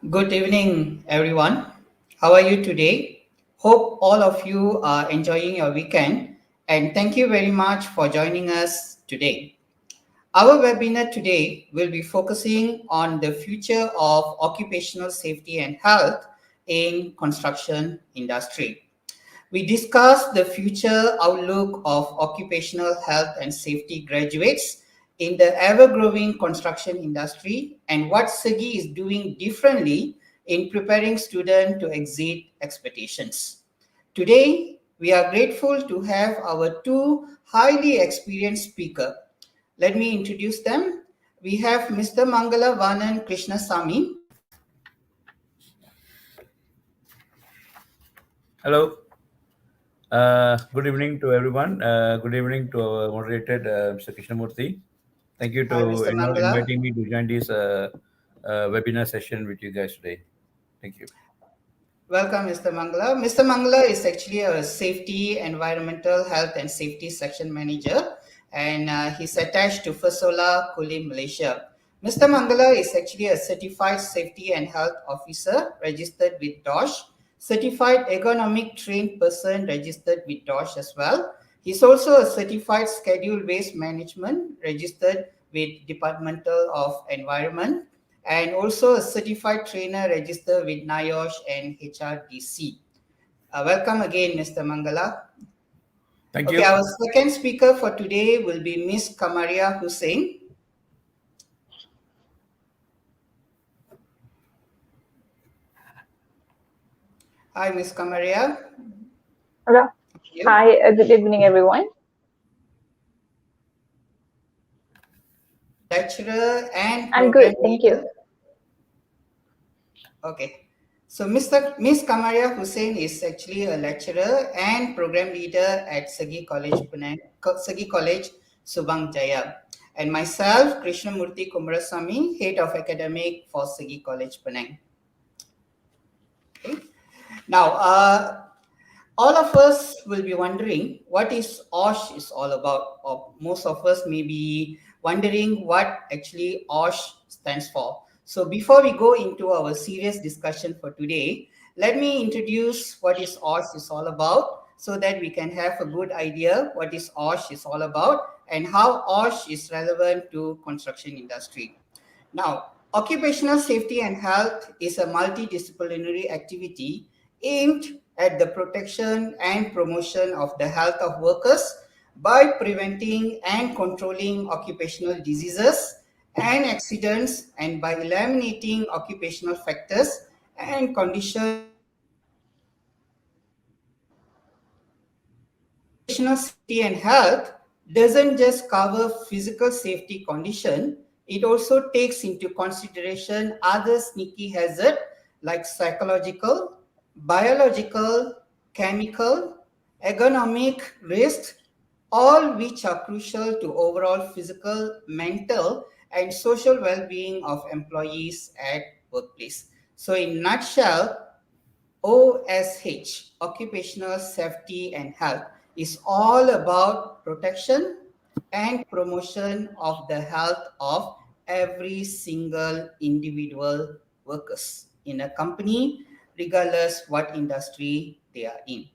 Good evening, everyone. How are you today? Hope all of you are enjoying your weekend, and thank you very much for joining us today. Our webinar today will be focusing on the future of occupational safety and health in construction industry. We discussed the future outlook of occupational health and safety graduates in the ever-growing construction industry and what SEGi is doing differently in preparing students to exceed expectations. Today, we are grateful to have our two highly experienced speakers. Let me introduce them. We have Mr. Mangala Vanan Krishnasamy. Hello. Good evening to everyone. Good evening to our moderator, Mr. Krishnamurthy. Thank you Hi, to Mr. Mangala. inviting me to join this webinar session with you guys today. Thank you. Welcome, Mr. Mangala. Mr. Mangala is actually a safety, environmental health and safety section manager, and he's attached to Fasola, Kulim, Malaysia. Mr. Mangala is actually a certified safety and health officer registered with DOSH, certified ergonomic trained person registered with DOSH as well. He's also a certified schedule-based management registered with Departmental of Environment and also a certified trainer registered with NIOSH and HRDC. Welcome again, Mr. Mangala. Thank Okay, you. our second speaker for today will be Miss Kamaria Hussain. Hi, Miss Kamaria. Hello. You. Hi, good evening, everyone. Lecturer and I'm program good, thank you. leader. Okay. So Miss Kamaria Hussain is actually a lecturer and program leader at SEGi College, Penang, SEGi College, Subang Jaya. And myself, Krishnamurthy Kumarasamy, Head of Academic for SEGi College, Penang. Okay. Now, all of us will be wondering what is OSH is all about, or most of us may be wondering what actually OSH stands for. So before we go into our serious discussion for today, let me introduce what is OSH is all about so that we can have a good idea what is OSH is all about and how OSH is relevant to construction industry. Now, occupational safety and health is a multidisciplinary activity aimed at the protection and promotion of the health of workers by preventing and controlling occupational diseases and accidents and by eliminating occupational factors and conditions occupational safety and health doesn't just cover physical safety condition, it also takes into consideration other sneaky hazards like psychological, biological, chemical, ergonomic risks, all which are crucial to overall physical, mental, and social well-being of employees at workplace. So in nutshell, OSH, Occupational Safety and Health, is all about protection and promotion of the health of every single individual workers in a company, regardless what industry they are in.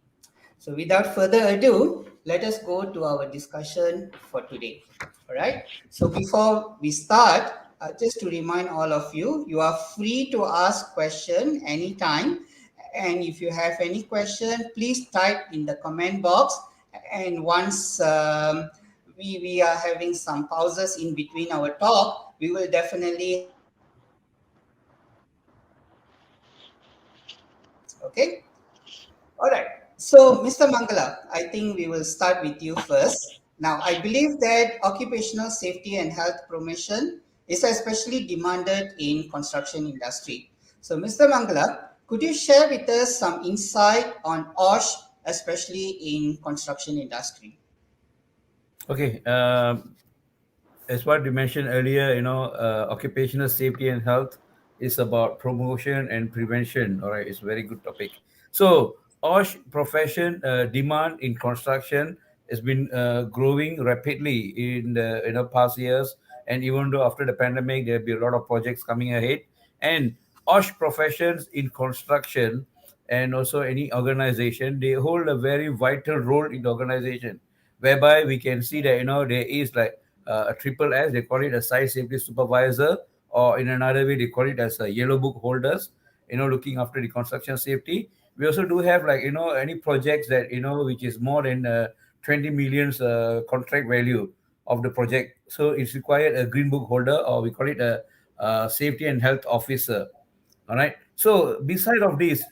So without further ado, let us go to our discussion for today. All right. So before we start, just to remind all of you, you are free to ask question anytime. And if you have any question, please type in the comment box. And once we are having some pauses in between our talk, we will definitely okay. All right. So, Mr. Mangala, I think we will start with you first. Now, I believe that occupational safety and health promotion is especially demanded in construction industry. So, Mr. Mangala, could you share with us some insight on OSH, especially in construction industry? Okay. As what you mentioned earlier, occupational safety and health is about promotion and prevention. All right, it's a very good topic. So, OSH profession demand in construction has been growing rapidly in the past years, and even though after the pandemic there'll be a lot of projects coming ahead, and OSH professions in construction and also any organization, they hold a very vital role in the organization, whereby we can see that there is like a triple S, they call it a site safety supervisor, or in another way they call it as a yellow book holders, looking after the construction safety. We also do have like any projects that which is more than 20 millions contract value of the project, so it's required a green book holder, or we call it a safety and health officer. All right. So beside of this,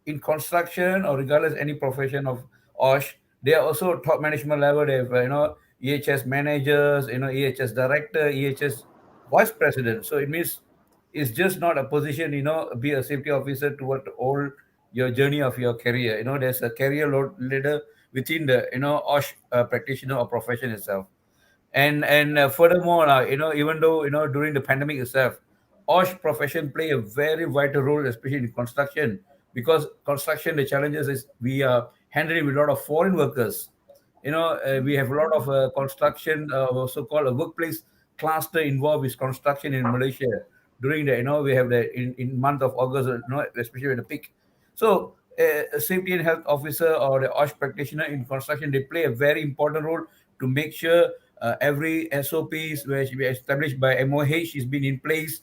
in construction or regardless any profession of OSH, they are also top management level. They have EHS managers, EHS director, EHS vice president. So it means it's just not a position, be a safety officer toward all your journey of your career. There's a career ladder within the OSH practitioner or profession itself. And furthermore, even though during the pandemic itself, OSH profession play a very vital role, especially in construction, because construction, the challenges is we are handling with a lot of foreign workers. We have a lot of construction, so-called a workplace cluster involved with construction in Malaysia. During the, we have the in month of August, especially with the peak. So, a safety and health officer or the OSH practitioner in construction, they play a very important role to make sure every SOPs which we established by MOH is been in place,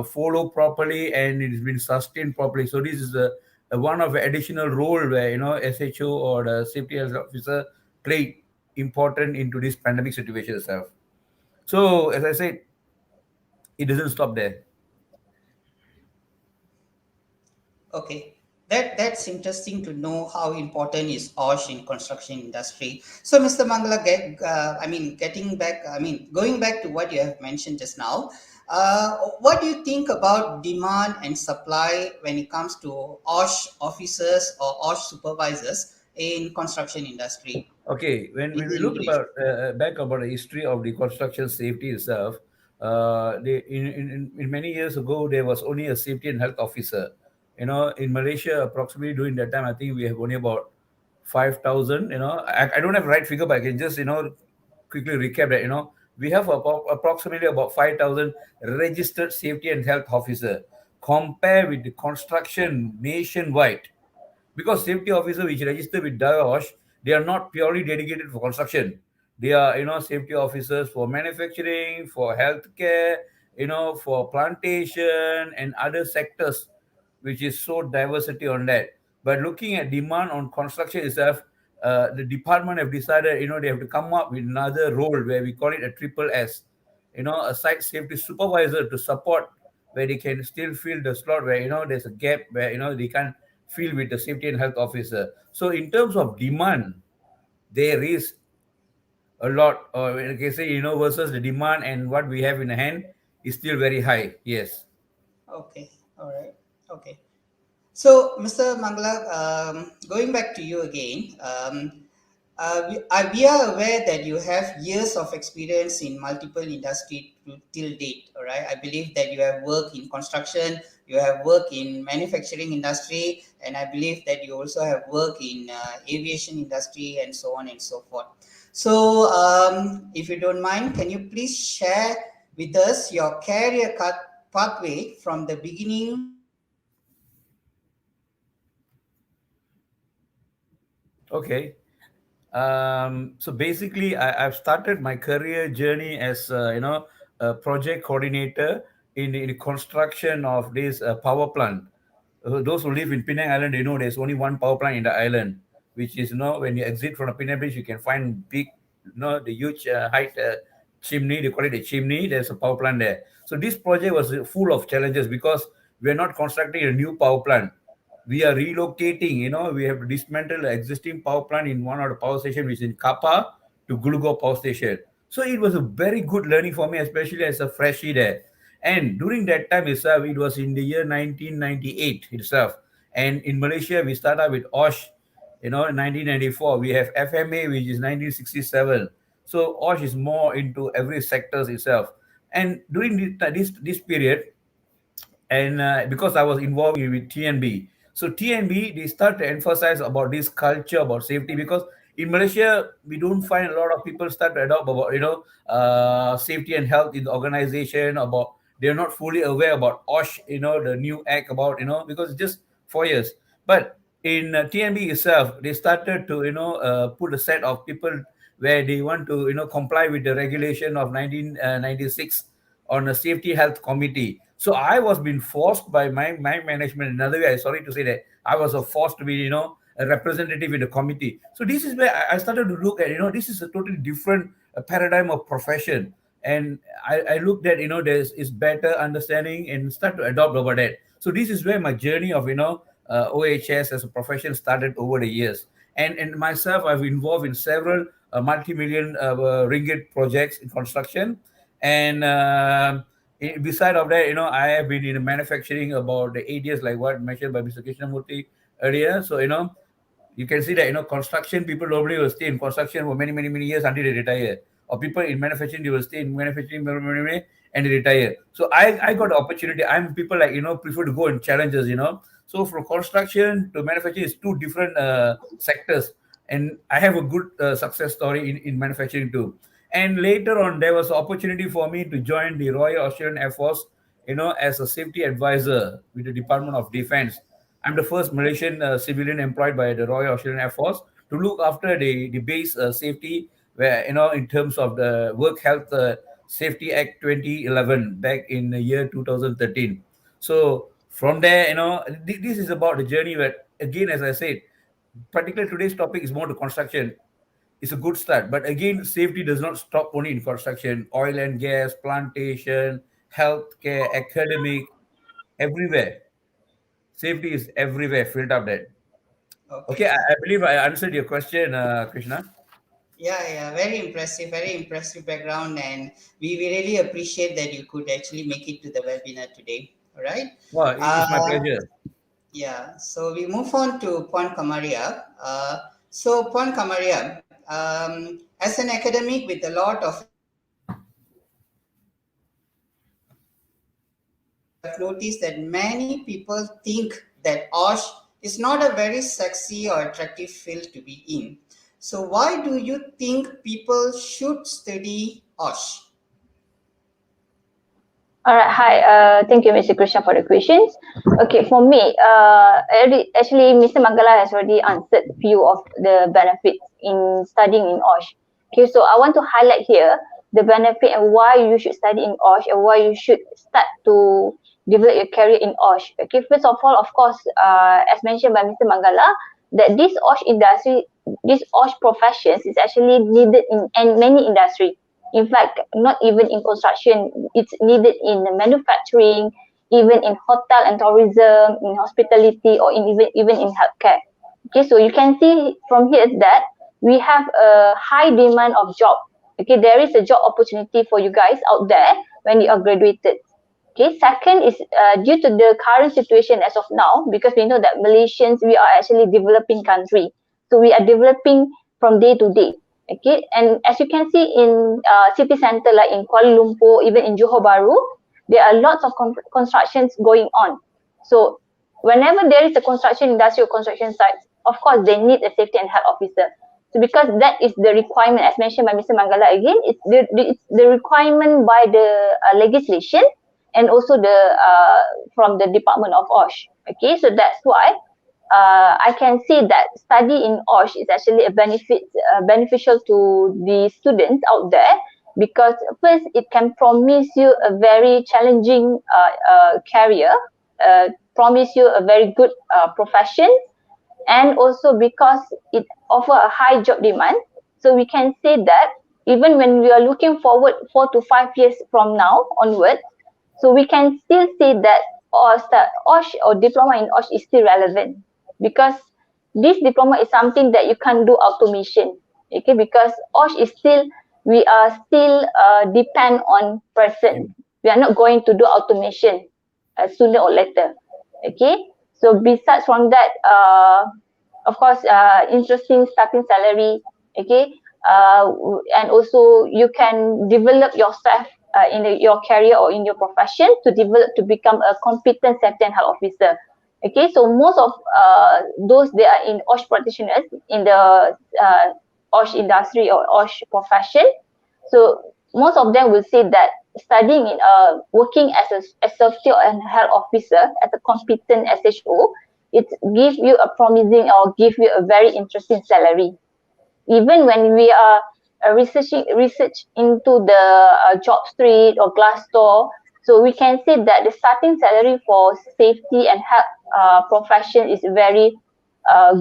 follow properly, and it has been sustained properly. So this is a one of the additional role where SHO or the safety health officer played important into this pandemic situation itself. So as I said, it doesn't stop there. Okay, that's interesting to know how important is OSH in construction industry. So, Mr. Mangala, going back to what you have mentioned just now, what do you think about demand and supply when it comes to OSH officers or OSH supervisors in construction industry Okay, when we in look Malaysia? about back about the history of the construction safety itself, in many years ago there was only a safety and health officer. In Malaysia, approximately during that time, I think we have only about 5,000. I don't have the right figure, but I can just quickly recap that. We have about approximately about 5,000 registered safety and health officer, compared with the construction nationwide, because safety officer which register with DIOSH, they are not purely dedicated for construction. They are safety officers for manufacturing, for healthcare, for plantation and other sectors, which is so diversity on that. But looking at demand on construction itself, the department have decided they have to come up with another role where we call it a triple S, a site safety supervisor to support, where they can still fill the slot where there's a gap where they can't fill with the safety and health officer. So in terms of demand, there is a lot, or like I say, versus the demand and what we have in hand is still very high. Yes. Okay, all right, okay. So, Mr. Mangala, going back to you again, we are aware that you have years of experience in multiple industry till date. All right, I believe that you have worked in construction, you have worked in manufacturing industry, and I believe that you also have worked in aviation industry and so on and so forth. So, if you don't mind, can you please share with us your career pathway from the beginning Okay. So basically, I've started my career journey as a project coordinator in the construction of this power plant. Those who live in Penang Island, they know there's only one power plant in the island, which is when you exit from the Penang Bridge, you can find big, the huge height chimney. They call it a chimney. There's a power plant there. So this project was full of challenges because we're not constructing a new power plant, we are relocating. We have to dismantle the existing power plant in one of the power station, which is in Kappa, to Gulugo power station. So it was a very good learning for me, especially as a freshie there. And during that time itself, it was in the year 1998 itself. And in Malaysia, we started with OSH, in 1994. We have FMA, which is 1967. So OSH is more into every sectors itself. And during this period, and because I was involved with TNB, so TNB, they start to emphasize about this culture about safety, because in Malaysia we don't find a lot of people start to adopt about safety and health in the organization, about they're not fully aware about OSH, the new act about, because it's just 4 years. But in TNB itself, they started to, put a set of people where they want to, comply with the regulation of 1996 on a safety health committee. So I was being forced by my management. Another way, I'm sorry to say that I was forced to be, a representative in the committee. So this is where I started to look at, this is a totally different paradigm of profession. And I looked at, there's is better understanding and start to adopt over that. So this is where my journey of, OHS as a profession started over the years. And myself, I've involved in several multi-million ringgit projects in construction. And beside of that, I have been in manufacturing about the 8 years, like what mentioned by Mr. Krishnamurti earlier. So, you can see that, construction people normally will stay in construction for many, many, many years until they retire. Or people in manufacturing, they will stay in manufacturing and they retire. So I got the opportunity. I'm people like, prefer to go in challenges, So from construction to manufacturing is two different sectors. And I have a good success story in manufacturing too. And later on, there was an opportunity for me to join the Royal Australian Air Force, as a safety advisor with the Department of Defense. I'm the first Malaysian civilian employed by the Royal Australian Air Force to look after the base safety, where, in terms of the Work Health Safety Act 2011 back in the year 2013. So from there, this is about the journey where, again, as I said, particularly today's topic is more to construction. It's a good start. But again, safety does not stop only in construction, oil and gas, plantation, healthcare, academic, everywhere. Safety is everywhere, filled up that. Okay, Okay. I believe I answered your question, Krishna. Yeah, very impressive background, and we really appreciate that you could actually make it to the webinar today. All right. Well, it's my pleasure. Yeah, so we move on to Puan Kamaria. So Puan Kamaria, as an academic with a lot of I've noticed that many people think that OSH is not a very sexy or attractive field to be in. So why do you think people should study OSH? All right. Hi. Thank you, Mr. Krishna, for the questions. Okay, for me, actually, Mr. Mangala has already answered few of the benefits in studying in OSH. Okay, so I want to highlight here the benefit and why you should study in OSH and why you should start to develop your career in OSH. Okay, first of all, of course, as mentioned by Mr. Mangala, that this OSH industry, this OSH professions is actually needed in many industries. In fact, not even in construction, it's needed in manufacturing, even in hotel and tourism, in hospitality, or even in healthcare. Okay, so you can see from here that we have a high demand of job. Okay, there is a job opportunity for you guys out there when you are graduated. Okay, second is due to the current situation as of now, because we know that Malaysians, we are actually developing country. So we are developing from day to day. Okay, and as you can see in city center like in Kuala Lumpur, even in Johor Bahru, there are lots of constructions going on. So whenever there is a construction industry or construction sites, of course they need a safety and health officer. So because that is the requirement, as mentioned by Mr. Mangala again, it's the requirement by the legislation and also the from the Department of OSH. Okay, so that's why I can say that study in OSH is actually a beneficial to the students out there, because first it can promise you a very challenging career, promise you a very good profession, and also because it offer a high job demand. So we can say that even when we are looking forward 4 to 5 years from now onwards, so we can still say that OSH or diploma in OSH is still relevant, because this diploma is something that you can't do automation. Okay, because OSH is still, we are still depend on person. We are not going to do automation sooner or later. Okay, so besides from that, of course, interesting starting salary. Okay, and also you can develop yourself in your career or in your profession to develop to become a competent safety and health officer. Okay, so most of those they are in OSH practitioners in the OSH industry or OSH profession. So most of them will say that studying in working as a safety and health officer as a competent SHO, it gives you a promising or give you a very interesting salary. Even when we are research into the job street or Glassdoor, so we can see that the starting salary for safety and health profession is very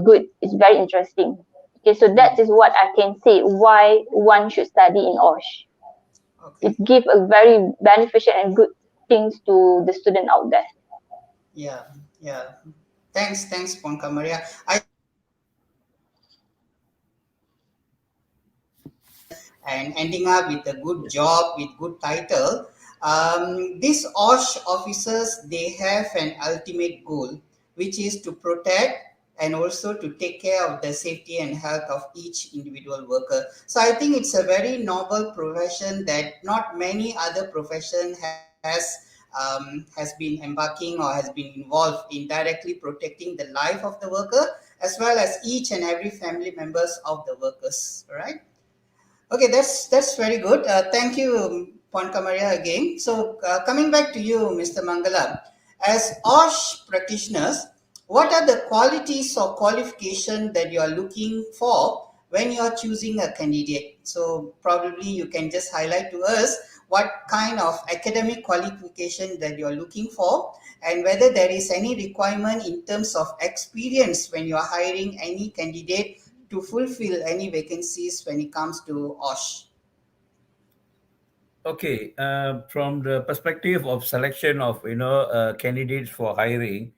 good. It's very interesting. Okay, so that is what I can say why one should study in OSH. It Okay. gives a very beneficial and good things to the student out there. Yeah, yeah. Thanks, Ponka Maria. I think this is a very noble profession and ending up with a good job with good title. These OSH officers they have an ultimate goal, which is to protect and also to take care of the safety and health of each individual worker. So I think it's a very noble profession that not many other profession has been embarking or has been involved in directly protecting the life of the worker as well as each and every family members of the workers. All right. Okay, that's very good. Thank you, Pon Kamaria again. So coming back to you, Mr. Mangala, as OSH practitioners, what are the qualities or qualification that you are looking for when you are choosing a candidate? So probably you can just highlight to us what kind of academic qualification that you are looking for and whether there is any requirement in terms of experience when you are hiring any candidate to fulfill any vacancies when it comes to OSH. Okay, from the perspective of selection of candidates for hiring,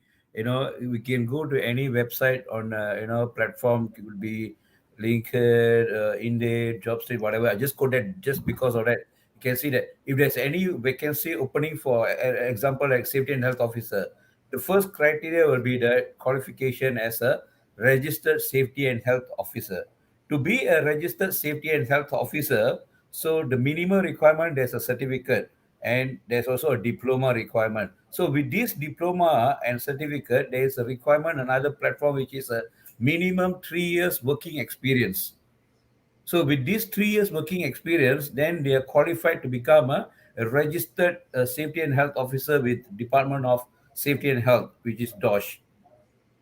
we can go to any website on platform. It will be LinkedIn, Indeed, JobStreet, whatever. I just go that just because of that. You can see that if there's any vacancy opening for example like safety and health officer, the first criteria will be the qualification as a registered safety and health officer. To be a registered safety and health officer, so the minimum requirement, there's a certificate and there's also a diploma requirement. So with this diploma and certificate, there is a requirement, another platform, which is a minimum 3 years working experience. So with this 3 years working experience, then they are qualified to become a registered safety and health officer with Department of Safety and Health, which is DOSH.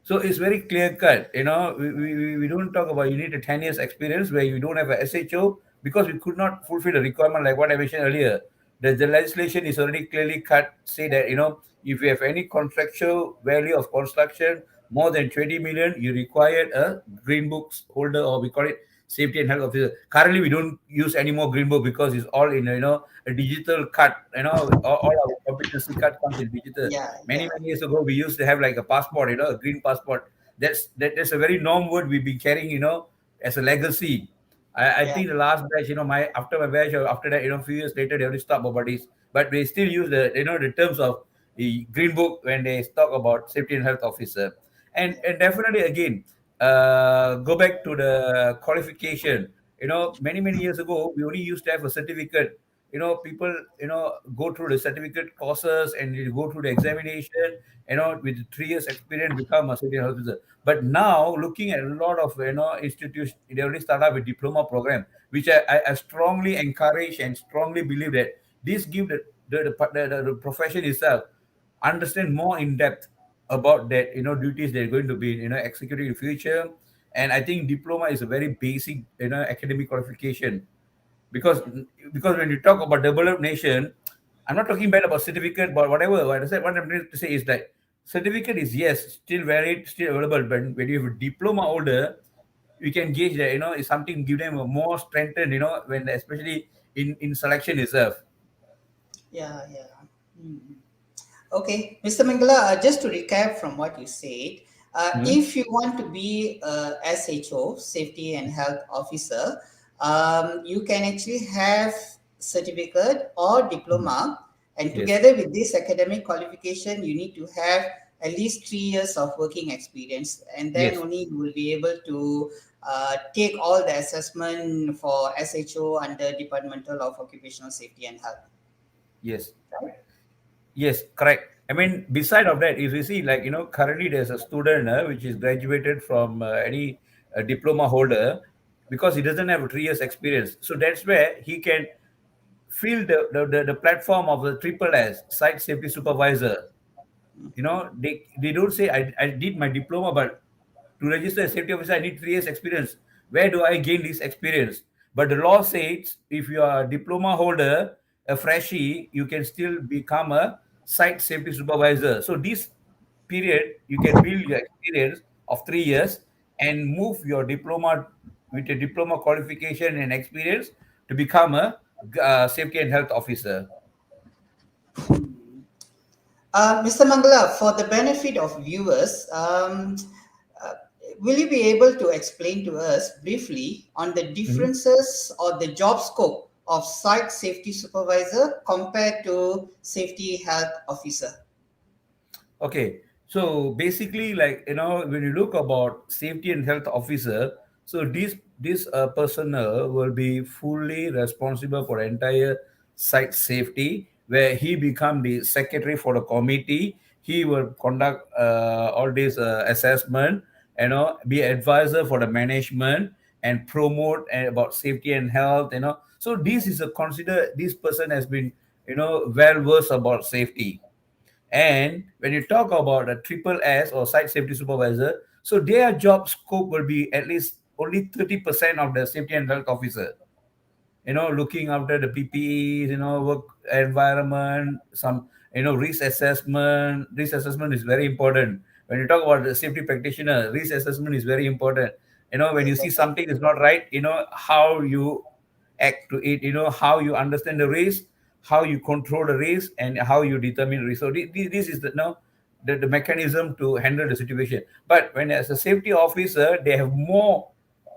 So it's very clear cut. We don't talk about you need a 10 years experience where you don't have a SHO because we could not fulfill the requirement like what I mentioned earlier. The legislation is already clearly cut, say that, if you have any contractual value of construction more than 20 million, you require a green books holder, or we call it safety and health officer. Currently, we don't use any more green book because it's all in, a digital cut. All our competency cut comes in digital. Yeah, Many, yeah, many years ago, we used to have like a passport, a green passport. That's a very norm word we've been carrying, as a legacy. I yeah, think the last batch, my after my batch or after that, a few years later, they only stop about this. But they still use the terms of the green book when they talk about safety and health officer. And yeah, and definitely again, go back to the qualification. Many, many years ago, we only used to have a certificate. People, go through the certificate courses and you go through the examination, with 3 years experience, become a safety and health officer. But now, looking at a lot of, institutions, they already start up with diploma program, which I strongly encourage and strongly believe that this give the profession itself understand more in depth about that, duties they're going to be, executing in the future. And I think diploma is a very basic, academic qualification, because when you talk about developed nation, I'm not talking bad about certificate, but whatever. What I said, what I'm trying to say is that certificate is, yes, still valid, still available, but when you have a diploma holder, you can gauge that, it's something give them a more strengthened, when especially in selection itself. yeah, yeah. Mhm. Okay, Mr. Mangala, just to recap from what you said, Hmm? if you want to be a SHO, Safety and Health Officer, you can actually have certificate or diploma, and Yes, together with this academic qualification, you need to have at least 3 years of working experience, and then yes, only you will be able to take all the assessment for SHO under Departmental of Occupational Safety and Health. yes. Right? Yes, correct. I mean, beside of that, if you see, like, currently there's a student which is graduated from any diploma holder, because he doesn't have 3 years experience. So that's where he can fill the platform of the triple S, Site Safety Supervisor. They don't say I did my diploma, but to register as safety officer, I need 3 years experience. Where do I gain this experience? But the law says if you are a diploma holder, a freshie, you can still become a site safety supervisor. So this period, you can build your experience of 3 years and move your diploma with a diploma qualification and experience to become a safety and health officer. Mr. Mangala, for the benefit of viewers, uh, will you be able to explain to us briefly on the Mhm. differences or the job scope of site safety supervisor compared to safety health officer? Okay, so basically, like when you look about safety and health officer, so this personnel will be fully responsible for entire site safety, where he become the secretary for the committee. He will conduct all this assessment, be advisor for the management and promote about safety and health. So this is a consider this person has been well versed about safety. And when you talk about a triple S or site safety supervisor, so their job scope will be at least only 30% of the safety and health officer. Looking after the PPEs, work environment, some, risk assessment. Risk assessment is very important. When you talk about the safety practitioner, risk assessment is very important. When you Yes, see okay. something is not right, how you act to it, how you understand the risk, how you control the risk, and how you determine risk. So this is the mechanism to handle the situation. But when as a safety officer, they have more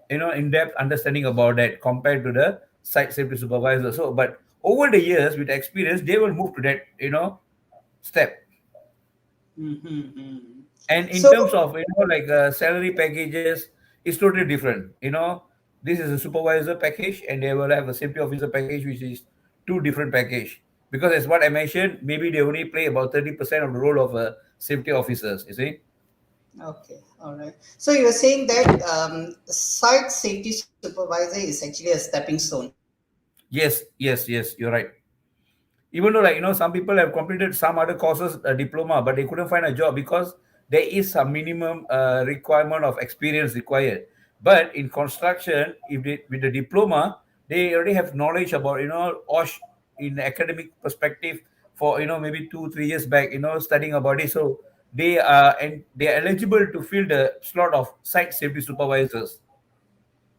in-depth understanding about that compared to the site safety supervisor. So but over the years with experience, they will move to that step. Mm-hmm. And in So, terms of like salary packages, it's totally different. This is a supervisor package, and they will have a safety officer package, which is two different package. Because as what I mentioned, maybe they only play about 30% of the role of safety officers. You see. okay, all right. So you were saying that site safety supervisor is actually a stepping stone. Yes, yes, yes. You're right. Even though, like, some people have completed some other courses, a diploma, but they couldn't find a job because there is some minimum requirement of experience required. But in construction, if they with the diploma, they already have knowledge about OSH in academic perspective for maybe 2 3 years back, studying about it. So they are eligible to fill the slot of site safety supervisors.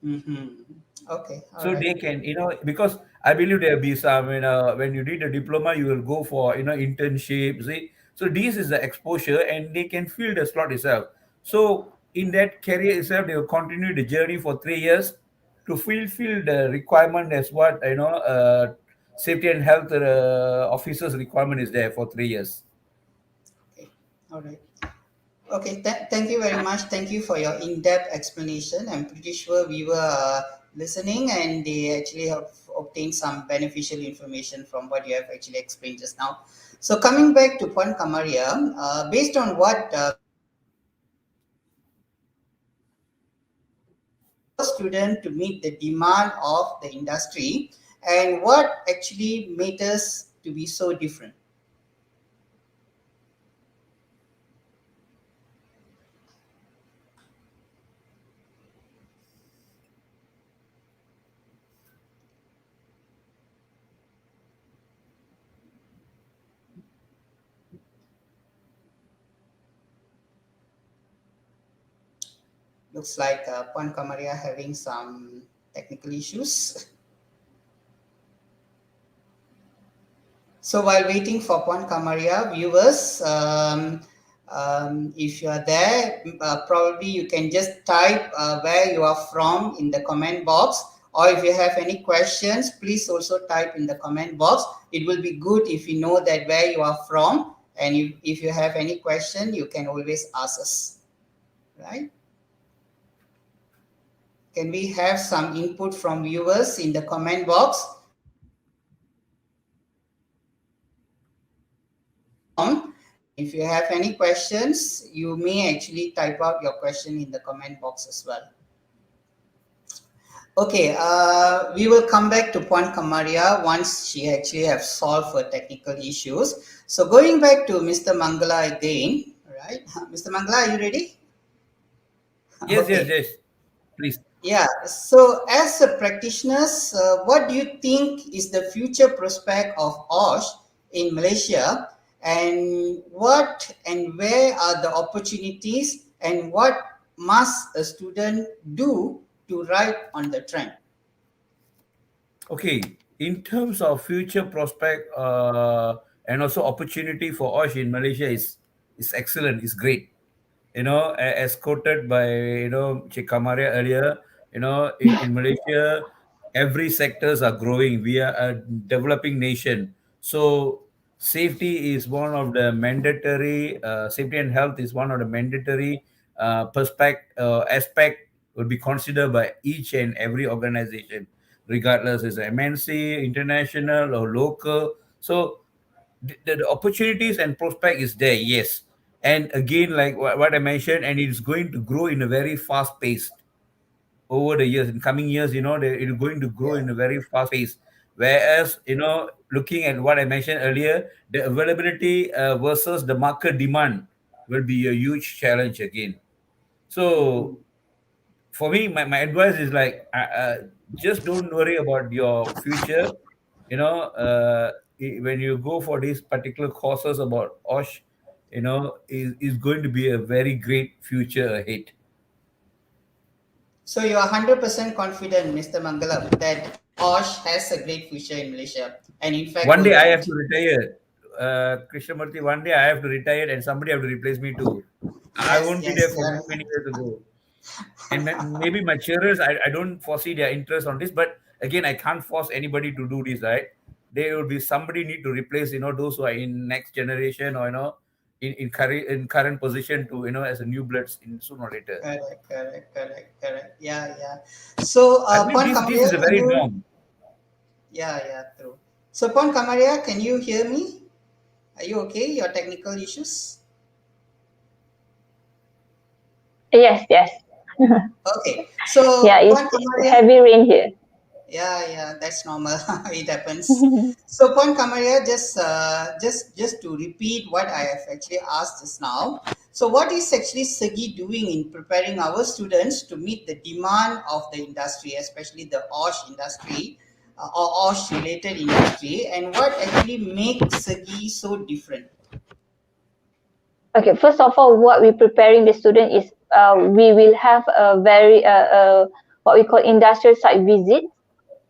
Mm-hmm. Okay, all So right. they can, because I believe there'll be some, when you did a diploma, you will go for, internship. See, so this is the exposure, and they can fill the slot itself. So in that career itself, they will continue the journey for 3 years to fulfill the requirement as what safety and health officers requirement is there for 3 years. Okay, all right. Okay, thank you very much. Thank you for your in-depth explanation. I'm pretty sure we were listening and they actually have obtained some beneficial information from what you have actually explained just now. So coming back to Puan Kamaria, based on what Mr. Mangala has explained, our student to meet the demand of the industry and what actually made us to be so different. Looks like Puan Kamaria having some technical issues. So while waiting for Puan Kamaria, viewers, if you are there, probably you can just type where you are from in the comment box. Or if you have any questions, please also type in the comment box. It will be good if you know that where you are from. And if you have any question, you can always ask us, right? Can we have some input from viewers in the comment box? From. And if you have any questions, you may actually type out your question in the comment box as well. Okay, we will come back to Puan Kamaria once she actually have solved her technical issues. So going back to Mr. Mangala again, right? Mr. Mangala, are you ready? Yes, yes, Okay. yes. Please. Yeah. So as a practitioners, what do you think is the future prospect of OSH in Malaysia, and what and where are the opportunities, and what must a student do to ride on the trend? Okay, in terms of future prospect and also opportunity for OSH in Malaysia is excellent, is great. As quoted by Cik Kamaria earlier, in Malaysia, every sectors are growing. We are a developing nation, so safety is one of the mandatory. Safety and health is one of the mandatory aspect would be considered by each and every organization, regardless is MNC, international or local. So the opportunities and prospect is there, yes. And again, like what I mentioned, and it's going to grow in a very fast pace over the years. In coming years, it's going to grow Yeah. in a very fast pace. Whereas, looking at what I mentioned earlier, the availability versus the market demand will be a huge challenge again. Mhm. So for me, my advice is like, just don't worry about your future. When you go for these particular courses about OSH, is going to be a very great future ahead. So you are 100% confident, Mr. Mangalam, that OSH has a great future in Malaysia and in fact One day I worldwide. have to retire, Krishnamurti. One day I have to retire, and somebody have to replace me too. I Yes, won't be there yes, for many, many years ago. And maybe my children, I don't foresee their interest on this, but again, I can't force anybody to do this, right? There will be somebody need to replace, those who are in next generation, or in current position to, as a new bloods in sooner or later. correct. Yeah, yeah. So, I believe Pon this Kamaria, is a can very you? norm. Yeah, true. So, Pon Kamaria, can you hear me? Are you okay? Your technical issues? Yes, yes. Okay. So, Yeah, Pon it's Kamaria, heavy rain here. yeah, that's normal. It happens. So, Pon Kamaria, just to repeat what I have actually asked just now. So, what is actually SEGi doing in preparing our students to meet the demand of the industry, especially the OSH industry or OSH related industry, and what actually makes SEGi so different? Okay, first of all, what we're preparing the student is we will have a very what we call industrial site visit,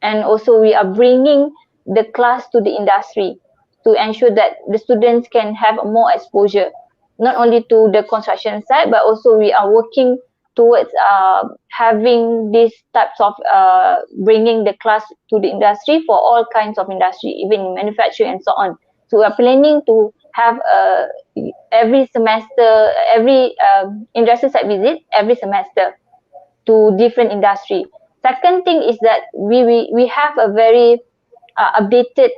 and also we are bringing the class to the industry to ensure that the students can have more exposure, not only to the construction site, but also we are working towards having these types of bringing the class to the industry for all kinds of industry, even in manufacturing and so on. So we are planning to have every semester, every industrial site visit every semester to different industry. Second thing is that we have a very updated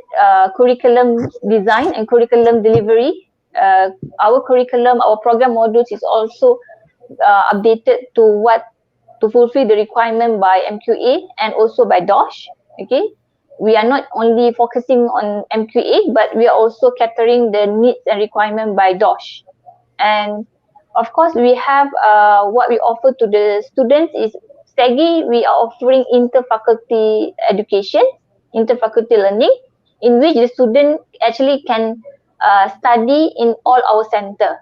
curriculum design and curriculum delivery. Uh, our curriculum, our program modules is also updated to fulfill the requirement by MQA and also by DOSH. Okay, we are not only focusing on MQA, but we are also catering the needs and requirement by DOSH. And of course, we have what we offer to the students is SEGi. We are offering interfaculty education, interfaculty learning, in which the student actually can study in all our center.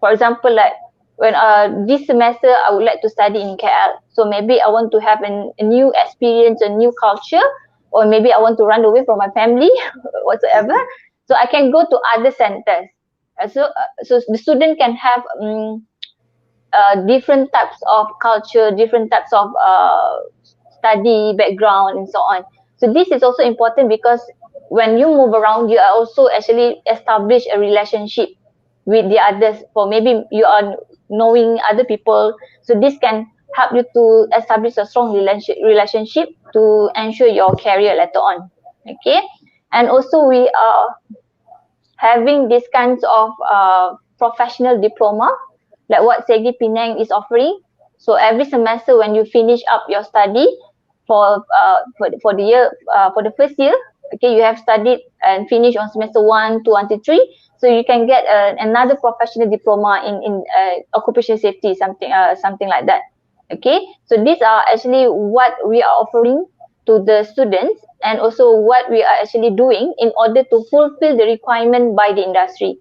For example, like when this semester I would like to study in KL, so maybe I want to have a new experience, a new culture, or maybe I want to run away from my family, whatsoever. So I can go to other centers. So the student can have different types of culture, different types of study background, and so on. So this is also important because when you move around, you are also actually establish a relationship with the others. For maybe you are knowing other people, so this can help you to establish a strong relationship to ensure your career later on. Okay, and also we are having these kinds of professional diploma, like what SEGi Penang is offering. So every semester when you finish up your study, for the year for the first year. Okay, you have studied and finished on semester 1, 2 until 3. So you can get another professional diploma in occupational safety, something like that. Okay, so these are actually what we are offering to the students, and also what we are actually doing in order to fulfill the requirement by the industry.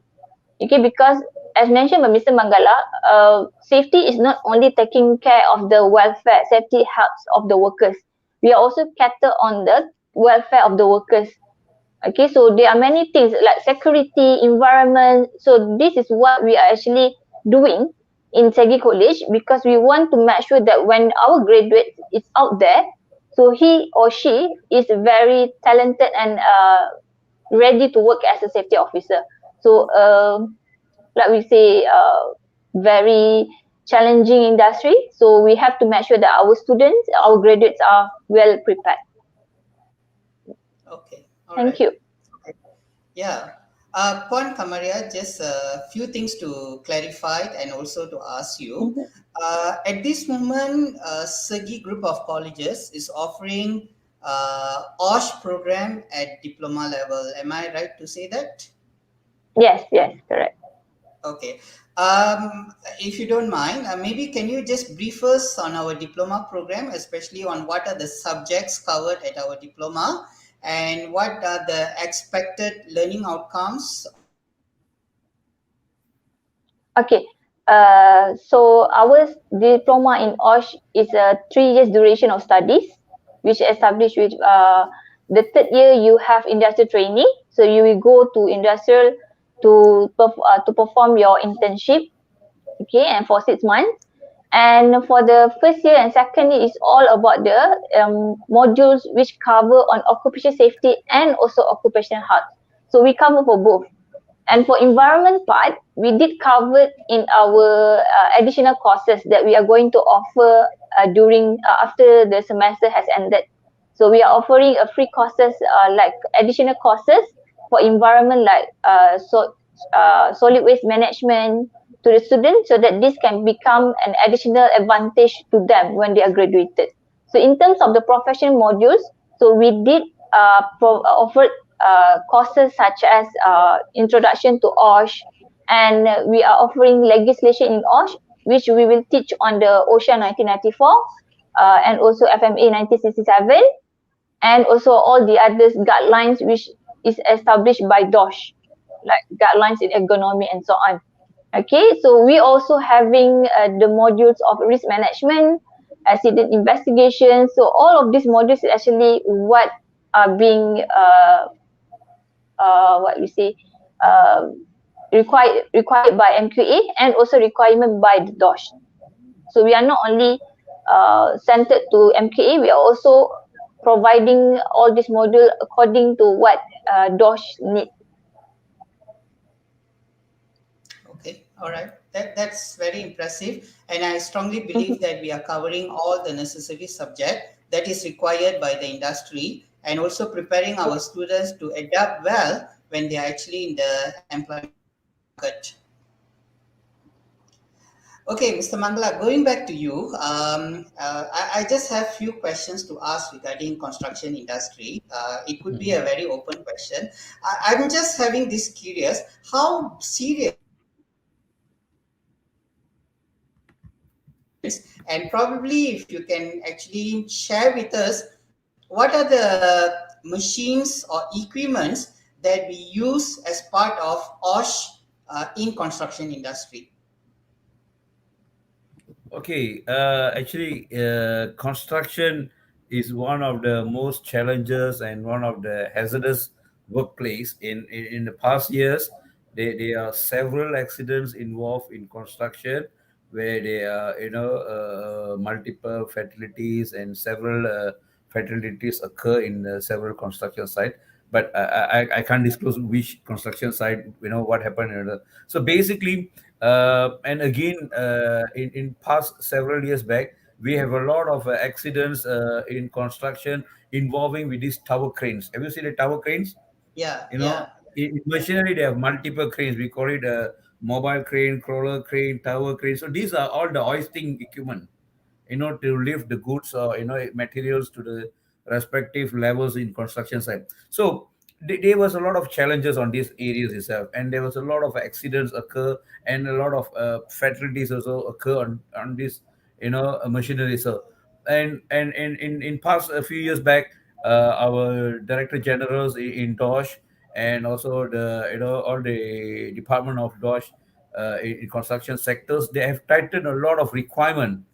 Okay, because as mentioned by Mr. Mangala, safety is not only taking care of the welfare, safety health of the workers. We are also cater on the welfare of the workers. Okay, so there are many things like security, environment. So this is what we are actually doing in SEGi College, because we want to make sure that when our graduate is out there, so he or she is very talented and ready to work as a safety officer. So like we say, very challenging industry. So we have to make sure that our students, our graduates are well prepared. Okay, all Thank right. you. Yeah. Puan Kamaria, just a few things to clarify and also to ask you. Mhm. At this moment, SEGi group of colleges is offering OSH program at diploma level. Am I right to say that? Yes, yes, correct. Okay. If you don't mind, maybe can you just brief us on our diploma program, especially on what are the subjects covered at our diploma and what are the expected learning outcomes of our students? Okay. So our diploma in OSH is a 3 years duration of studies, which established with the third year you have industrial training. So you will go to industrial to perform your internship. Okay, and for 6 months. And for the first year and second year is all about the modules which cover on occupational safety and also occupational health. So we cover for both. And for environment part, we did cover in our additional courses that we are going to offer during after the semester has ended. So we are offering a free courses like additional courses for environment like solid waste management to the students, so that this can become an additional advantage to them when they are graduated. So in terms of the professional modules, so we did offer courses such as introduction to OSH, and we are offering legislation in OSH, which we will teach on the OSHA 1994 and also FMA 1967, and also all the others guidelines which is established by DOSH, like guidelines in ergonomy and so on. Okay, so we also having the modules of risk management, accident investigation. So all of these modules is actually what are being what we say uh, required by MQA and also requirement by the DOSH. So we are not only centered to MQA, we are also providing all this module according to what DOSH need. Okay, all right. That's very impressive. And I strongly believe that we are covering all the necessary subject that is required by the industry and also preparing our students to adapt well when they are actually in the employment market. Okay, Mr. Mangala, going back to you, I just have few questions to ask regarding construction industry. It could be a very open question. I'm just having this curious, how serious and probably if you can actually share with us what are the machines or equipments that we use as part of OSH in construction industry. Okay, actually, construction is one of the most challenges and one of the hazardous workplace. In the past years, there are several accidents involved in construction where there are multiple fatalities and several fatalities occur in several construction sites. But I can't disclose which construction site. What happened. So basically, and again, in past several years back, we have a lot of accidents in construction involving with these tower cranes. Have you seen the tower cranes? Yeah, You know, yeah. in machinery they have multiple cranes. We call it a mobile crane, crawler crane, tower crane. So these are all the hoisting equipment. to lift the goods or materials to the respective levels in construction site. So there was a lot of challenges on these areas itself, and there was a lot of accidents occur, and a lot of fatalities also occur on this machinery. So in past a few years back, our director generals in DOSH, and also the all the department of DOSH in construction sectors, they have tightened a lot of requirement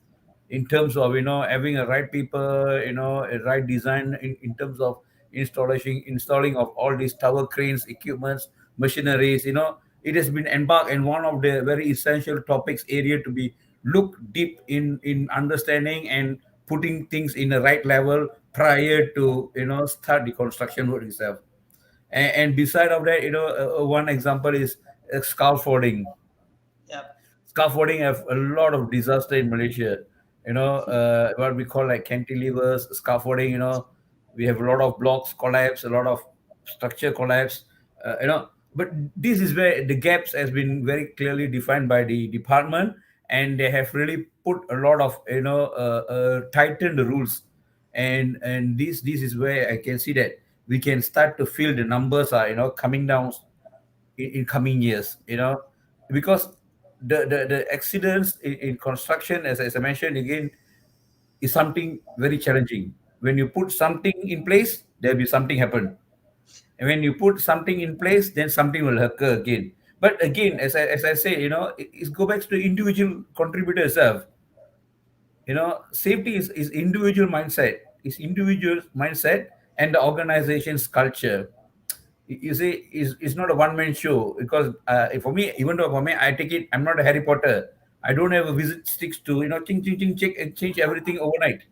in terms of having a right people, a right design in terms of installing of all these tower cranes, equipments, machineries. It has been embarked in one of the very essential topics area to be look deep in understanding and putting things in the right level prior to start the construction work itself. And beside of that, one example is scaffolding. Yeah. Scaffolding have a lot of disaster in Malaysia. What we call like cantilevers, scaffolding. We have a lot of blocks collapse, a lot of structure collapse. But this is where the gaps has been very clearly defined by the department, and they have really put a lot of tighten the rules, and this is where I can see that we can start to feel the numbers are coming down in coming years, because the accidents in construction, as I mentioned again, is something very challenging. When you put something in place, there'll be something happen, and when you put something in place, then something will occur again. But again, as I say, it go back to individual contributor itself. Safety is individual mindset, and the organization's culture. You see, it's not a one-man show, because for me, even though for me, I take it, I'm not a Harry Potter. I don't have a visit sticks to ching ching ching check and change everything overnight.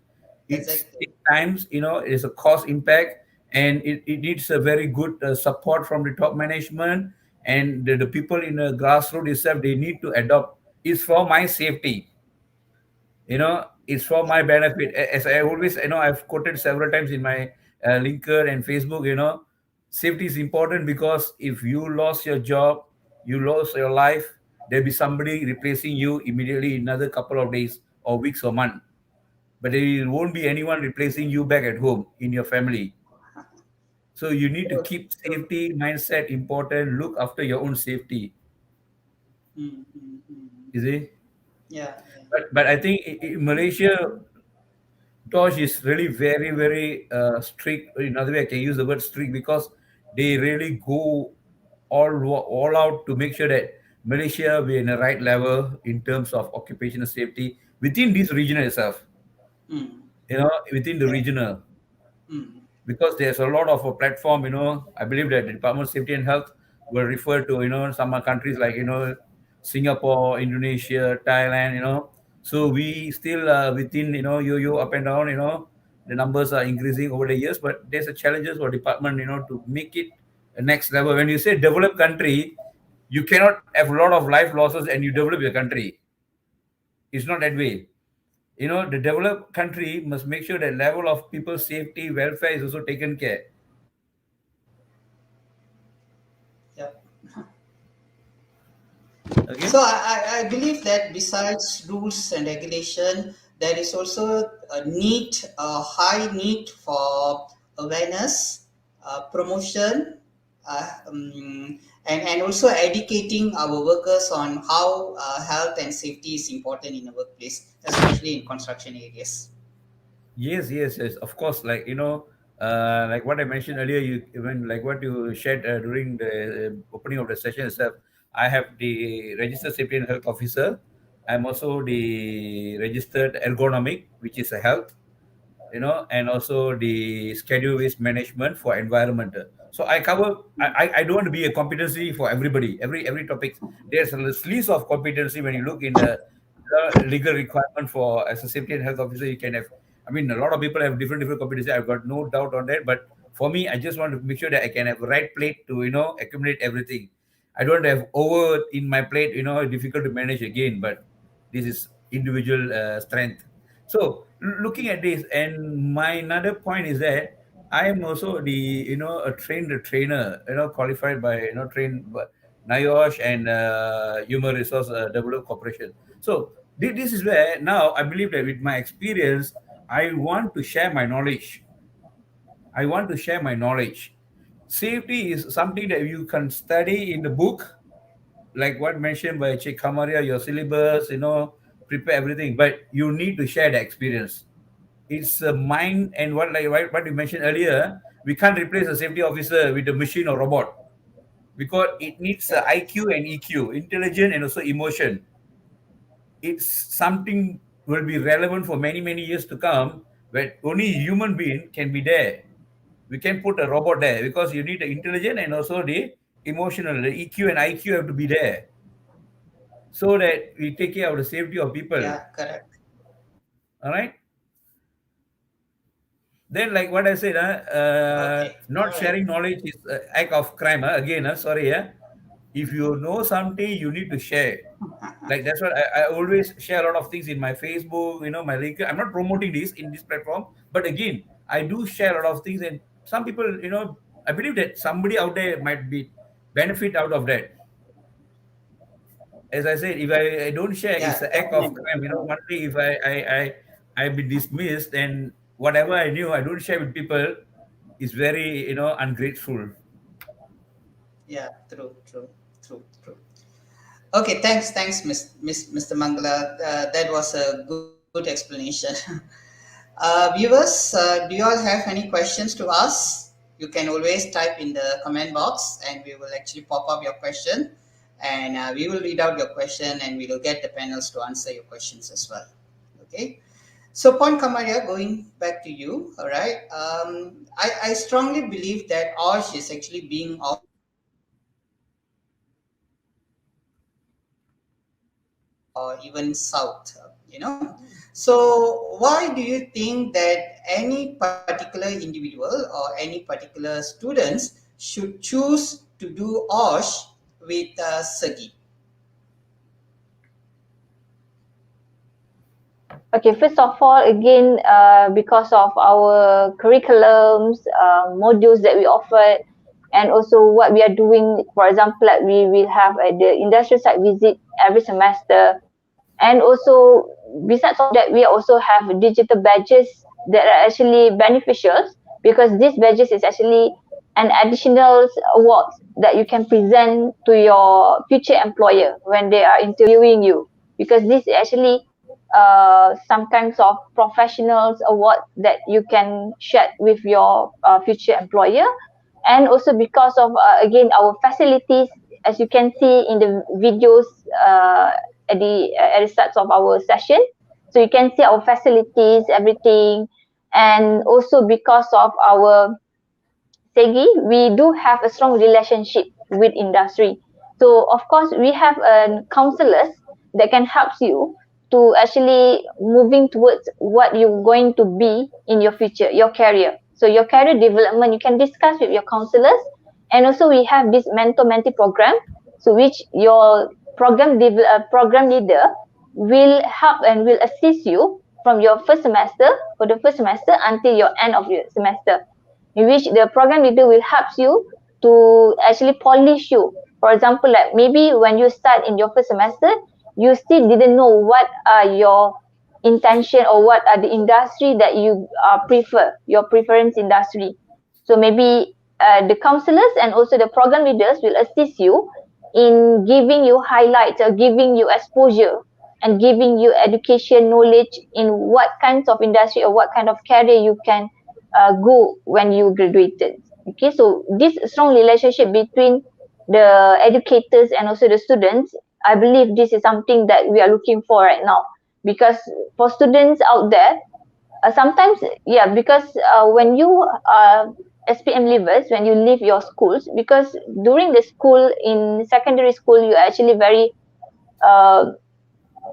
It's Exactly. it times, it's a cost impact, and it needs a very good support from the top management, and the people in the grassroots itself. They need to adopt. It's for my safety, it's for my benefit. As I always, I've quoted several times in my linker and Facebook. Safety is important, because if you lost your job, you lost your life, there'll be somebody replacing you immediately in another couple of days or weeks or month, but there won't be anyone replacing you back at home in your family. So you need to True, keep true. safety mindset important, look after your own safety. You see. Yeah, yeah. But I think in Malaysia, Tosh is really very, very strict. In other way, I can use the word strict, because they really go all out to make sure that Malaysia be in the right level in terms of occupational safety within this region itself. Within the Yeah. regional, Mm. because there's a lot of a platform. I believe that the Department of Safety and Health will refer to some countries like Singapore, Indonesia, Thailand. So we still within yo up and down. The numbers are increasing over the years, but there's a challenges for department to make it a next level. When you say developed country, you cannot have a lot of life losses and you develop your country. It's not that way. The developed country must make sure that level of people's safety, welfare is also taken care. Yeah. So Okay. I believe that besides rules and regulation, there is also a high need for awareness, promotion, and also educating our workers on how health and safety is important in the workplace, especially in construction areas. Yes, yes, yes. Of course, like like what I mentioned earlier, you even like what you shared during the opening of the session itself. I have the registered safety and health officer. I'm also the registered ergonomic, which is a health, and also the schedule waste management for environmental. So I cover. I don't want to be a competency for everybody. Every topic. There's a list of competency when you look in the legal requirement for as a safety and health officer. You can have. I mean, a lot of people have different competency. I've got no doubt on that. But for me, I just want to make sure that I can have a right plate to accumulate everything. I don't have over in my plate. Difficult to manage again. But this is individual strength. So looking at this, and my another point is that I am also the a trained trainer, qualified by trained by NIOSH and Human Resource Development Corporation. So This is where now I believe that with my experience, I want to share my knowledge. I want to share my knowledge. Safety is something that you can study in the book, like what mentioned by Che Kamaria, your syllabus, prepare everything, but you need to share the experience. It's a mind, and what you mentioned earlier, we can't replace a safety officer with a machine or robot, because it needs Yeah. IQ and EQ, intelligent and also emotion. It's something will be relevant for many many years to come, where only human being can be there. We can put a robot there because you need the intelligence and also the emotional, the EQ and IQ have to be there, so that we take care of the safety of people. Yeah, correct. All right. Then, like what I said, Okay. All not right. sharing knowledge is an act of crime. Again, sorry. If you know something, you need to share. Like that's what I always share a lot of things in my Facebook, my link. I'm not promoting this in this platform, but again, I do share a lot of things, and some people, I believe that somebody out there might be benefit out of that. As I said, if I don't share, Yeah, it's an act of definitely. crime. One day if I've been dismissed, and whatever I knew, I don't share with people, is very ungrateful. Yeah, true, true, true, true. Okay, thanks, Mr. Mangala. That was a good explanation. Viewers, do you all have any questions to ask? You can always type in the comment box and we will actually pop up your question and we will read out your question and we will get the panels to answer your questions as well. Okay. So, Pon Kamaria, going back to you, all right. I strongly believe that OSH is actually being offered or even south, So, why do you think that any particular individual or any particular students should choose to do OSH with SEGi? Okay, first of all, again, because of our curriculums, modules that we offer, and also what we are doing, for example, like we will have the industrial site visit every semester, and also besides of that, we also have digital badges that are actually beneficial because these badges is actually an additional award that you can present to your future employer when they are interviewing you, because this is actually some kinds of professionals award that you can share with your future employer. And also because of again our facilities, as you can see in the videos at the start of our session, so you can see our facilities, everything. And also because of our SEGi, we do have a strong relationship with industry. So of course, we have counselors that can help you to actually moving towards what you're going to be in your future, your career. So your career development, you can discuss with your counselors. And also we have this mentor-mentee program, so which your program leader will help and will assist you from your first semester, for the first semester until your end of your semester, in which the program leader will help you to actually polish you. For example, like maybe when you start in your first semester, you still didn't know what are your intention or what are the industry that you prefer, your preference industry. So maybe the counselors and also the program leaders will assist you in giving you highlights or giving you exposure and giving you education knowledge in what kinds of industry or what kind of career you can go when you graduated. Okay, so this strong relationship between the educators and also the students, I believe this is something that we are looking for right now. Because for students out there, sometimes, yeah, because when you are SPM leavers, when you leave your schools, because during the school in secondary school, you are actually uh,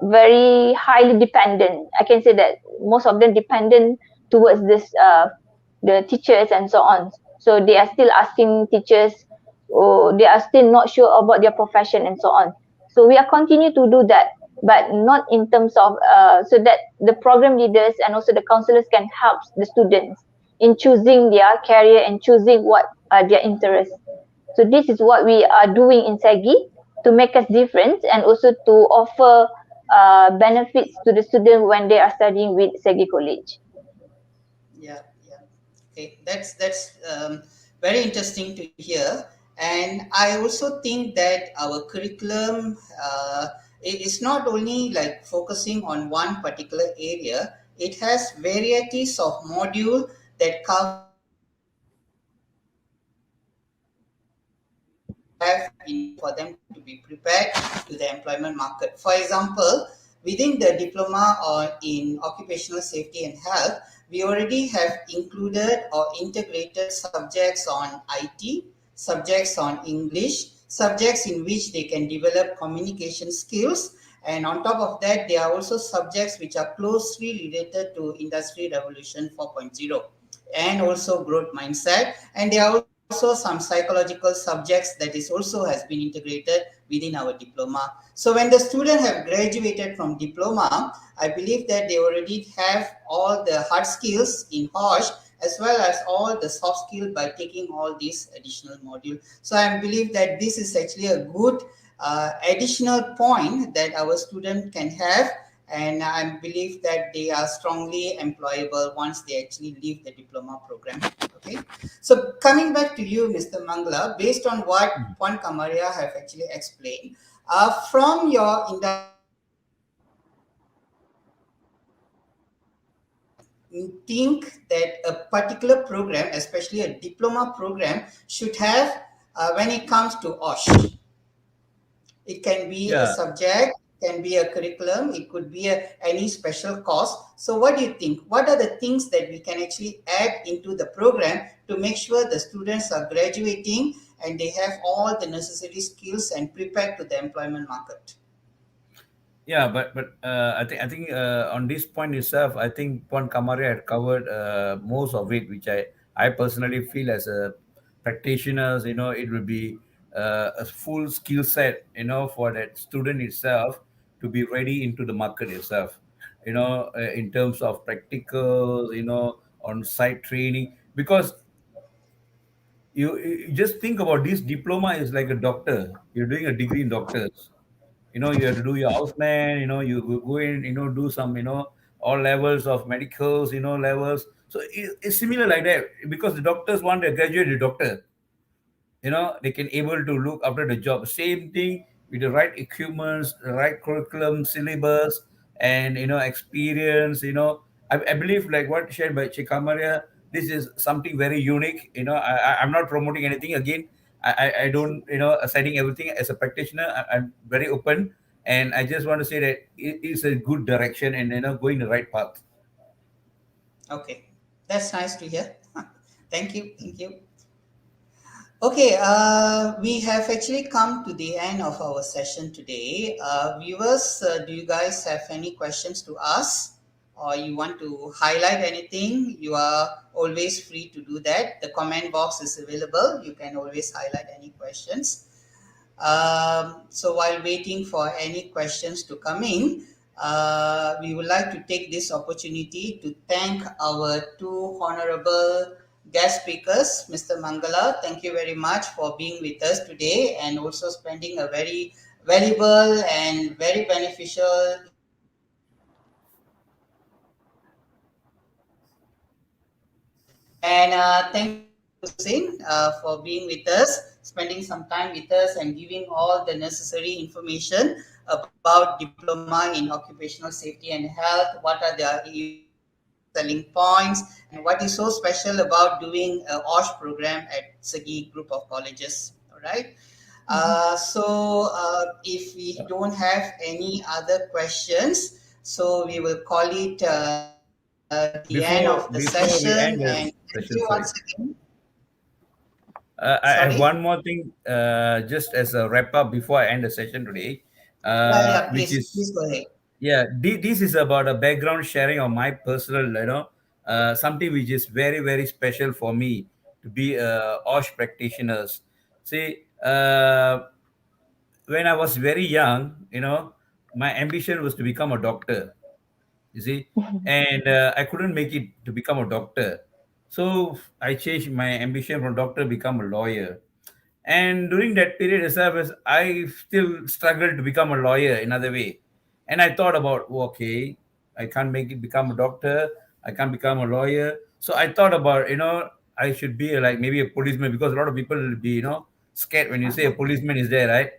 very highly dependent. I can say that most of them dependent towards this the teachers and so on. So they are still asking teachers, or they are still not sure about their profession and so on. So we are continue to do that, but not in terms of so that the program leaders and also the counselors can help the students in choosing their career and choosing what are their interests. So this is what we are doing in SEGi to make us different and also to offer benefits to the student when they are studying with SEGi College. Yeah, yeah. Okay, that's very interesting to hear. And I also think that our curriculum is not only like focusing on one particular area. It has varieties of module that cover different areas that they have in order for them to be prepared to the employment market. For example, within the diploma or in occupational safety and health, we already have included or integrated subjects on IT, subjects on English, subjects in which they can develop communication skills, and on top of that, there are also subjects which are closely related to Industry Revolution 4.0 and also growth mindset. And there are also some psychological subjects that is also has been integrated within our diploma. So when the student have graduated from diploma, I believe that they already have all the hard skills in HOSH as well as all the soft skill by taking all these additional module. So I believe that this is actually a good additional point that our student can have, and I believe that they are strongly employable once they actually leave the diploma program. Okay, so coming back to you, Mr. Mangala, based on what Puan Kamaria have actually explained, from your industry experience, what do you think that a particular program, especially a diploma program, should have when it comes to OSH? It can be a Yeah, subject, it can be a curriculum, it could be any special course. So, what do you think? What are the things that we can actually add into the program to make sure the students are graduating and they have all the necessary skills and prepared to the employment market? yeah, but I think on this point itself, I think Pon Kamare had covered most of it, which I personally feel as a practitioners, it will be a full skill set, for that student itself to be ready into the market itself, in terms of practical, on site training, because you just think about this diploma is like a doctor. You're doing a degree in doctors. You have to do your house plan. You go in, do some, all levels of medicals, levels. So it's similar like that, because the doctors want a graduate doctor. They can able to look after the job. Same thing with the right equipments, the right curriculum, syllabus, and experience. I believe, like what shared by Chikamaria, this is something very unique. I'm not promoting anything again. I don't, citing everything as a practitioner. I'm very open, and I just want to say that it is a good direction, and going the right path. Okay, that's nice to hear. Thank you, thank you. Okay, we have actually come to the end of our session today. Viewers, do you guys have any questions to ask, or you want to highlight anything? You are always free to do that. The comment box is available. You can always highlight any questions. So while waiting for any questions to come in, we would like to take this opportunity to thank our two honorable guest speakers, Mr. Mangala. Thank you very much for being with us today and also spending a very valuable and very beneficial information with us. And thank you, Mr. Hussein, for being with us, spending some time with us, and giving all the necessary information about diploma in occupational safety and health. What are the unique selling points, and what is so special about doing a OSH program at SEGi Group of Colleges? All right. If we don't have any other questions, so we will call it the end of the session. Before we And end the thank you once session, sorry. again. I have Sorry. one more thing, just as a wrap up before I end the session today, Yeah, yeah. which Please is, go ahead. yeah, this is about a background sharing of my personal, something which is very, very special for me to be a OSH practitioners. See, when I was very young, my ambition was to become a doctor, you see, and I couldn't make it to become a doctor. So I changed my ambition from doctor become a lawyer. And during that period itself, I still struggled to become a lawyer in other way. And I thought about, okay, I can't make it become a doctor. I can't become a lawyer. So I thought about, I should be like maybe a policeman, because a lot of people will be, scared when you say a policeman is there, right?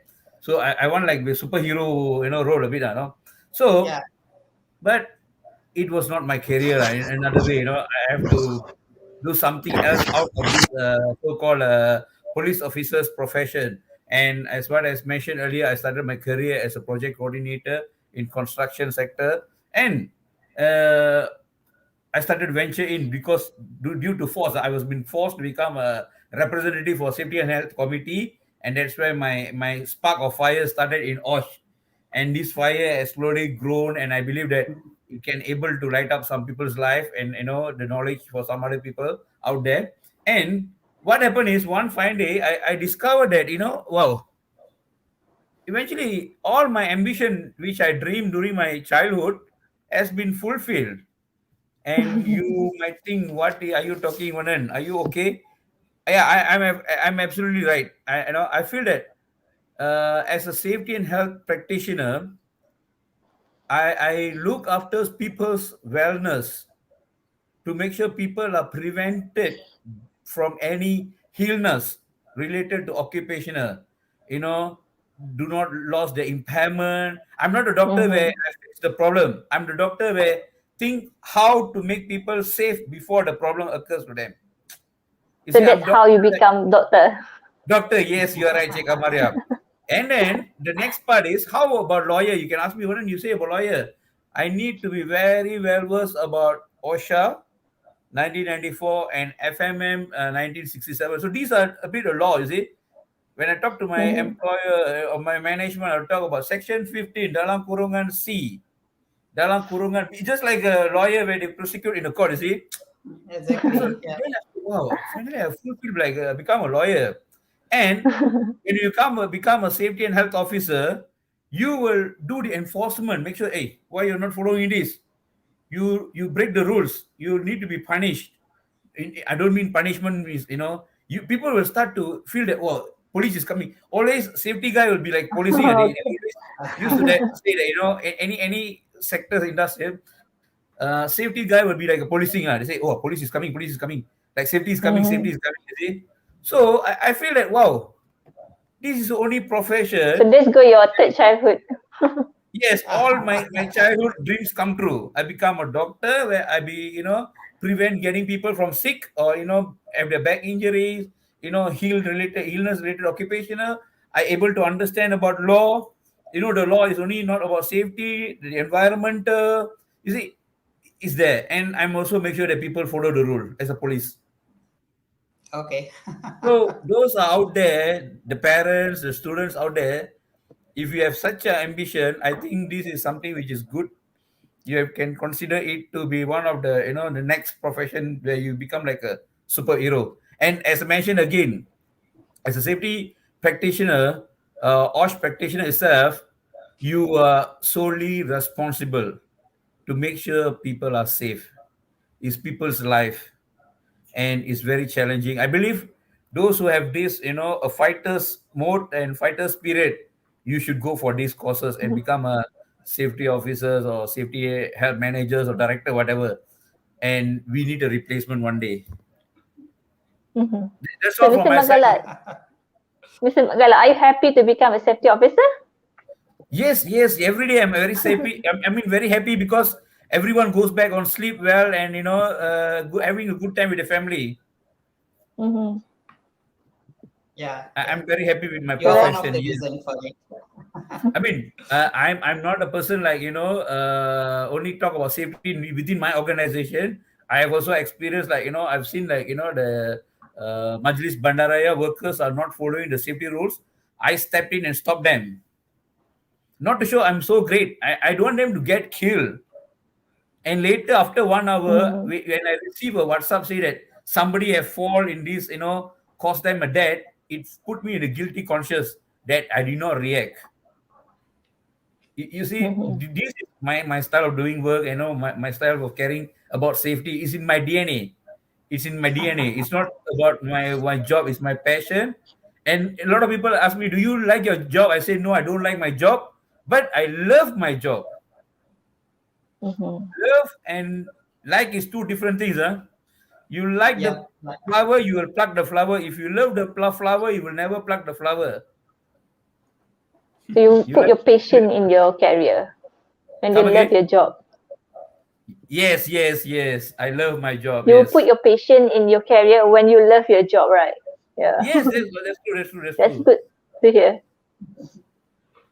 So I want like the superhero, role a bit, Yeah. So, but it was not my career. In another way, I have to do something else out of this so-called police officer's profession. And as what I mentioned earlier, I started my career as a project coordinator in construction sector, and uh, I started venture in because due to force, I was being forced to become a representative for safety and health committee, and that's where my spark of fire started in OSH, and this fire has slowly grown, and I believe that it can able to light up some people's life, and the knowledge for some other people out there. And what happened is one fine day, I discovered that wow, eventually all my ambition which I dreamed during my childhood has been fulfilled. And you might think, what are you talking, Vanan? Are you okay? Yeah, I'm absolutely right. I feel that as a safety and health practitioner, I look after people's wellness to make sure people are prevented from any illness related to occupational. You know, do not lose the impairment. I'm not a doctor where Mm-hmm. I fix the problem. I'm the doctor where think how to make people safe before the problem occurs to them. You So see, that's I'm how doctor. you become doctor. Doctor, yes, you are right, Sheikh Amaria. And then the next part is, how about lawyer? You can ask me, what did you say about lawyer? I need to be very well versed about OSHA 1994 and FMM 1967. So these are a bit of law, you see. When I talk to my Mm-hmm. employer or my management, I'll talk about Section 15, dalam kurungan C. Dalam kurungan, it's just like a lawyer where they prosecute in the court, you see. So Exactly. Yeah. then I said, wow, finally I fulfilled like become a lawyer. And when you become a safety and health officer, you will do the enforcement. Make sure, hey, why you're not following this? You break the rules. You need to be punished. I don't mean punishment means you people will start to feel that, oh, police is coming. Always safety guy will be like policing. They Okay. always used to that say that any sector industry, safety guy will be like a policing. They say, oh, police is coming. Like safety Mm-hmm. is coming. You see. So I feel that, wow, this is the only So profession. this go your third childhood. Yes, all my childhood dreams come true. I become a doctor where I be, prevent getting people from sick, or, have their back injuries, illness related occupational. I able to understand about law. The law is only not about safety, the environmental. You see, is there. And I'm also make sure that people follow the rule as a police. Okay. So those are out there, the parents, the students out there. If you have such an ambition, I think this is something which is good. Can consider it to be one of the the next profession where you become like a superhero. And as I mentioned again, as a safety practitioner, OSH practitioner itself, you are solely responsible to make sure people are safe. It's people's life, and it's very challenging. I believe those who have this, a fighter's mode and fighter spirit, you should go for these courses and become a safety officers or safety health managers or director, whatever. And we need a replacement one day. Mm-hmm. That's So all from my side. Mr. Magala, are you happy to become a safety officer? Yes, yes. Every day I'm very happy. Very happy because everyone goes back on sleep well, and having a good time with the family. Mm-hmm. Yeah. Yeah. I'm very happy with my You So are one that's of profession. the Yes. reason for it. I'm not a person like only talk about safety within my organization. I have also experienced, like I've seen, like the Majlis Bandaraya workers are not following the safety rules. I stepped in and stopped them, not to show I'm so great. I don't want them to get killed. And later, after 1 hour, mm-hmm. when I receive a WhatsApp say that somebody have fall in this, caused them a death, it put me in a guilty conscience that I did not react. You see, Mm-hmm. this is my style of doing work. My style of caring about safety is in my DNA. It's in my DNA. It's not about my job. It's my passion. And a lot of people ask me, do you like your job? I say, no, I don't like my job, but I love my job. Love and like is two different things. You like the flower, you will pluck the flower. If you love the flower, you will never pluck the flower. So you You put like- your passion in your career and you Come love again? your job. Yes, yes, yes. I love my job. You Yes. put your passion in your career when you love your job, right? Yeah. Yes, yes, that's true. That's true. That's That's true. good to hear.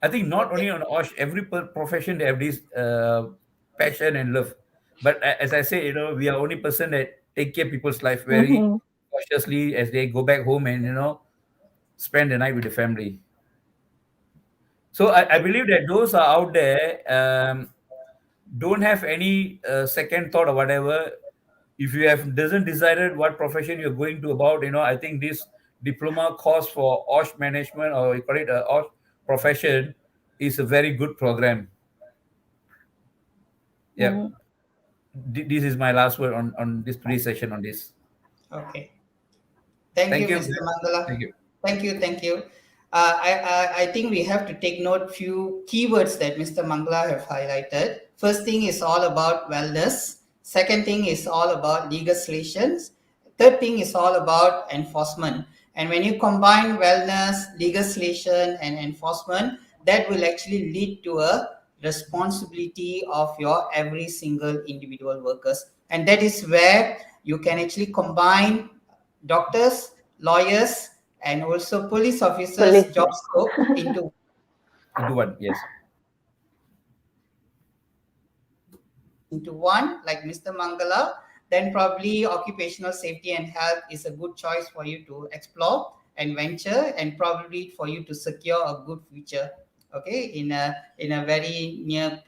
I think not only on OSH, every profession they have this passion and love. But as I say, we are only person that take care of people's life very Mm-hmm. cautiously as they go back home and spend the night with the family. So I believe that those are out there don't have any second thought or whatever. If you have doesn't decided what profession you're going to about, I think this diploma course for OSH management, or you call it OSH profession, is a very good program. Yeah. Mm-hmm. This is my last word on this today's session on this. Okay. Thank you, Thank you. Mr. Mangala. Thank you. Thank you. I think we have to take note few keywords that Mr. Mangala have highlighted. First thing is all about wellness. Second thing is all about legislations. Third thing is all about enforcement. And when you combine wellness, legislation, and enforcement, that will actually lead to a responsibility of your every single individual workers. And that is where you can actually combine doctors, lawyers, and also police officers' Police. job scope into One, yes. one, like Mr. Mangala, then probably occupational safety and health is a good choice for you to explore and venture, and probably for you to secure a good future. Okay, in a very near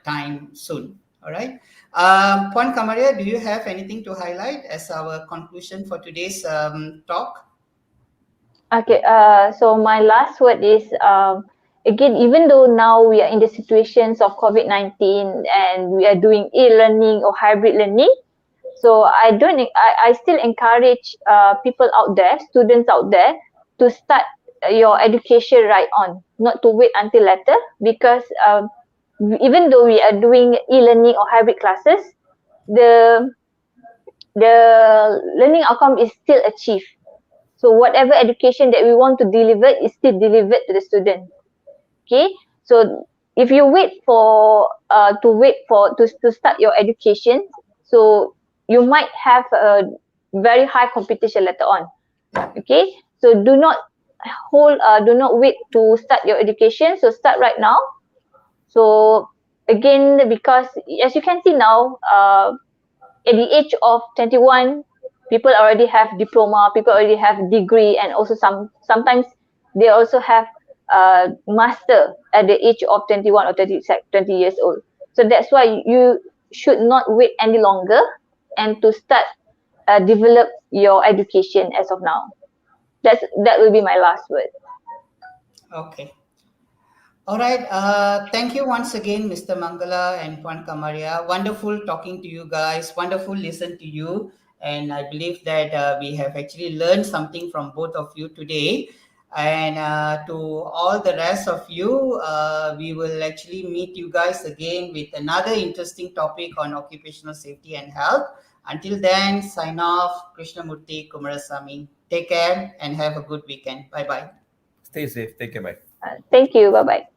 time soon. All right. Puan Kamaria, do you have anything to highlight as our conclusion for today's talk? Okay, so my last word is again, even though now we are in the situations of COVID-19 and we are doing e-learning or hybrid learning, so I still encourage people out there, students out there, to start your education right on, not to wait until later, because even though we are doing e-learning or hybrid classes, the learning outcome is still achieved. So whatever education that we want to deliver is still delivered to the student. Okay. So if you wait for to start your education, so you might have a very high competition later on. Okay. So do not wait to start your education. So start right now. So again, because as you can see now, at the age of 21, people already have diploma, people already have degree, and also sometimes they also have master at the age of 21 or 20 years old. So that's why you should not wait any longer and to start develop your education as of now. That will be my last word. Okay. All right. Thank you once again, Mr. Mangala and Puan Kamaria. Wonderful talking to you guys. Wonderful listen to you. And I believe that we have actually learned something from both of you today. And to all the rest of you, we will actually meet you guys again with another interesting topic on occupational safety and health. Until then, sign off. Krishnamurthy Kumarasamy. Take care and have a good weekend. Bye bye. Stay safe. Take care. Bye. Thank you. Bye bye.